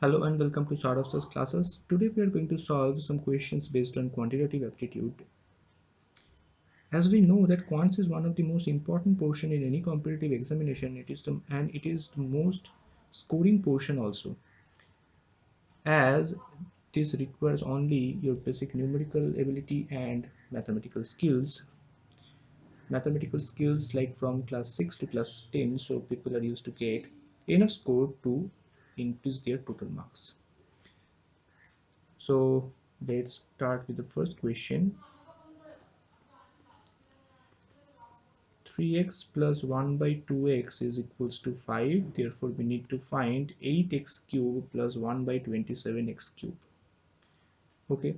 Hello and welcome to Start of Such classes. Today we are going to solve some questions based on quantitative aptitude. As we know that quants is one of the most important portion in any competitive examination, it is the most scoring portion also, as this requires only your basic numerical ability and mathematical skills. Mathematical skills like from class 6 to class 10, so people are used to get enough score to increase their total marks. So let's start with the first question. 3x plus 1 by 2x is equals to 5. Therefore, we need to find 8x cube plus 1 by 27x cube. Okay.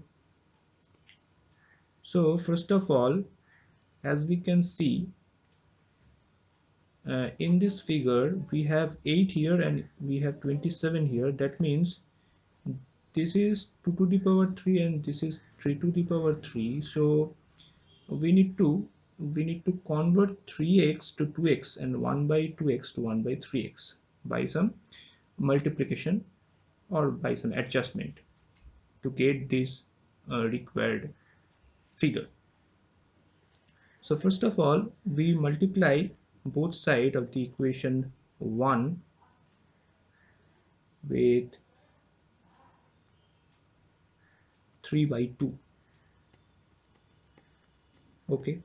So first of all, as we can see in this figure, we have 8 here and we have 27 here. That means this is 2 to the power 3 and this is 3 to the power 3. So we need to convert 3x to 2x and 1 by 2x to 1 by 3x by some multiplication or by some adjustment to get this required figure. So first of all, we multiply both sides of the equation 1 with 3 by 2. Okay.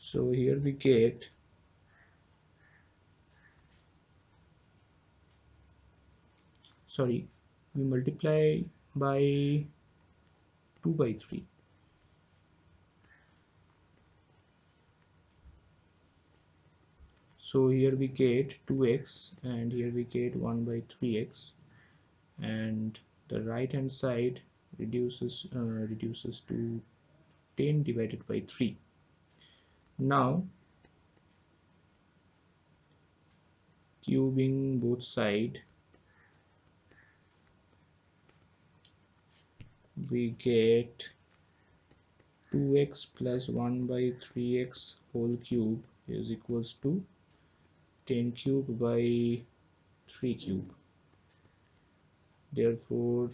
So here we get we multiply by 2 by 3. So here we get 2x and here we get 1 by 3x, and the right hand side reduces to 10 divided by 3. Now cubing both sides, we get 2x plus 1 by 3x whole cube is equals to 10 cube by 3 cube. Therefore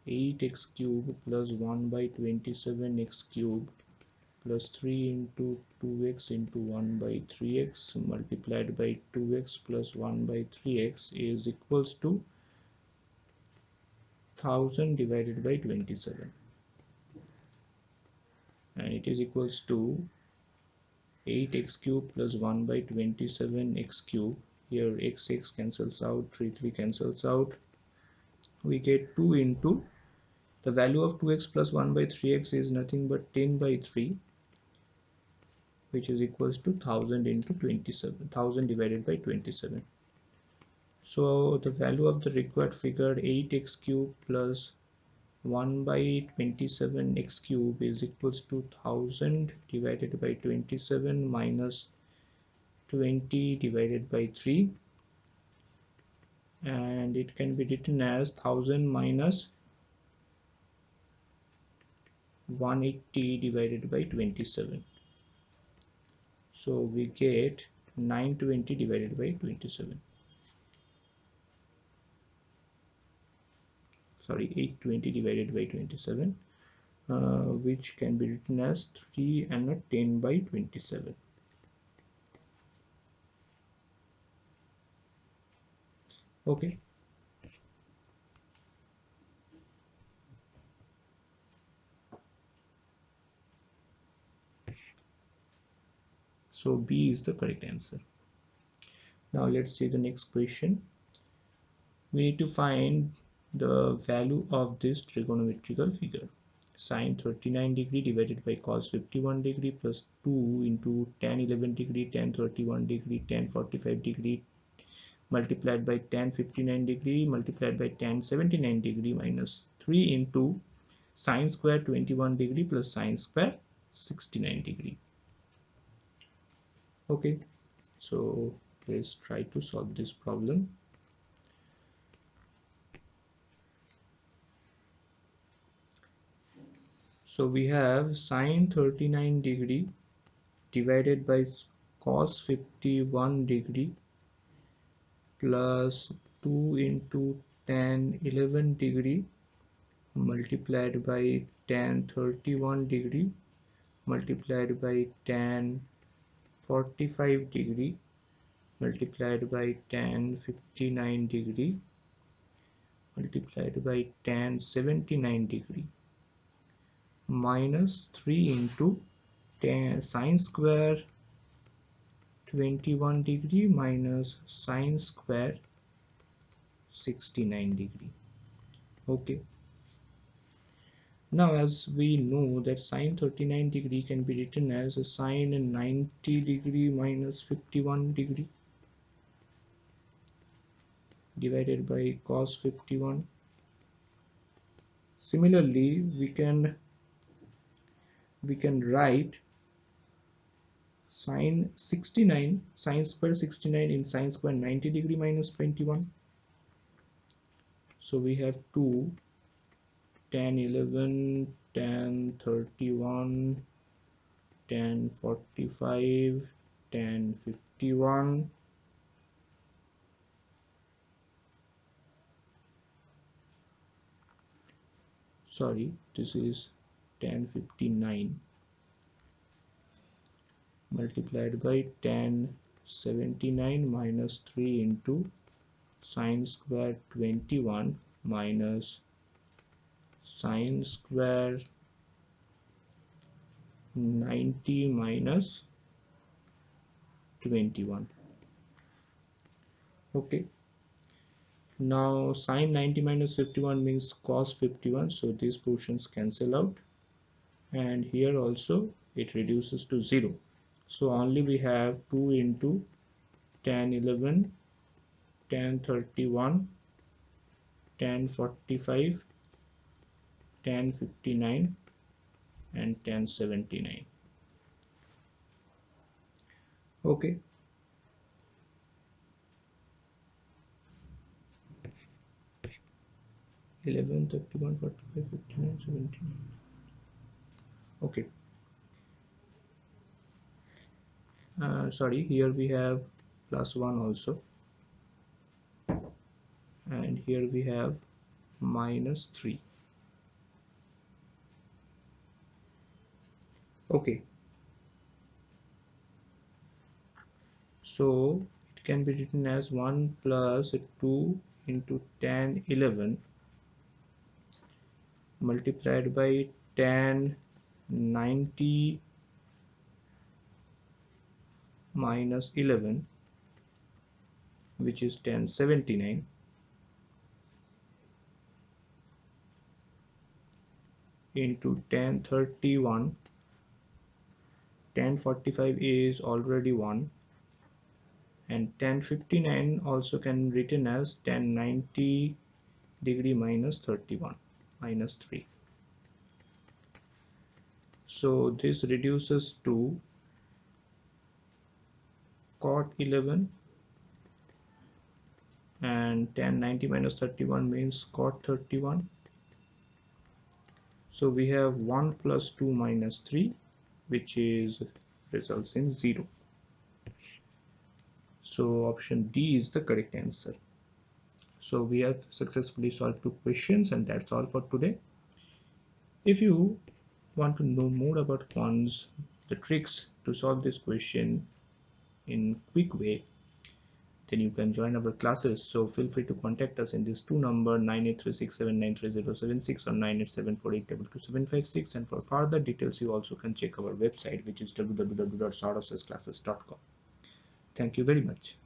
8x cube plus 1 by 27x cube plus 3 into 2x into 1 by 3x multiplied by 2x plus 1 by 3x is equals to 1000 divided by 27, and it is equals to 8x cube plus 1 by 27x cube. Here x cancels out, 3 cancels out. We get 2 into the value of 2x plus 1 by 3x is nothing but 10 by 3, which is equals to 1000 into 27, 1000 divided by 27. So the value of the required figure 8x cube plus 1 by 27x cube is equals to 1000 divided by 27 minus 20 divided by 3, and it can be written as 1000 minus 180 divided by 27. So we get 920 divided by 27. Sorry, 820 divided by 27, which can be written as 3 and 10 by 27. Okay. So B is the correct answer. Now let's see the next question. We need to find the value of this trigonometrical figure. Sine 39 degree divided by cos 51 degree plus 2 into tan 11 degree, tan 31 degree, tan 45 degree multiplied by tan 59 degree multiplied by tan 79 degree minus 3 into sine square 21 degree plus sine square 69 degree. Okay, so let's try to solve this problem. So we have sine 39 degree divided by cos 51 degree plus 2 into tan 11 degree multiplied by tan 31 degree multiplied by tan 45 degree multiplied by tan 59 degree multiplied by tan 79 degree minus 3 into tan sine square 21 degree minus sine square 69 degree. Okay, now as we know that sine 39 degree can be written as a sine 90 degree minus 51 degree divided by cos 51. Similarly, we can write sine 69 sine square 69 in sine square 90 degree minus 21. So we have 2 tan 11 tan 31 tan 45 tan 51 sorry, this is tan 59 multiplied by tan 79 minus 3 into sine square 21 minus sine square 90 minus 21. Okay, now sine 90 minus 51 means cos 51, so these portions cancel out, and here also it reduces to 0. So only we have 2 into tan 11 tan 31 tan 45 tan 59 and tan 79. Okay, 11 31 45 59 79. Okay, sorry, here we have plus 1 also, and here we have minus 3. Okay, so it can be written as 1 plus 2 into tan 11 multiplied by tan 90 minus 11, which is tan 79, into tan 31. Tan 45 is already 1, and tan 59 also can be written as tan 90 degree minus 31 minus 3. So this reduces to cot 11, and tan 90 minus 31 means cot 31. So we have 1 plus 2 minus 3, which is results in 0. So option D is the correct answer. So we have successfully solved 2 questions, and that's all for today. If you want to know more about quants, the tricks to solve this question in quick way, then you can join our classes. So feel free to contact us in this 2 number 9836793076 or 9874822756, and for further details you also can check our website, which is www.sarosesclasses.com. Thank you very much.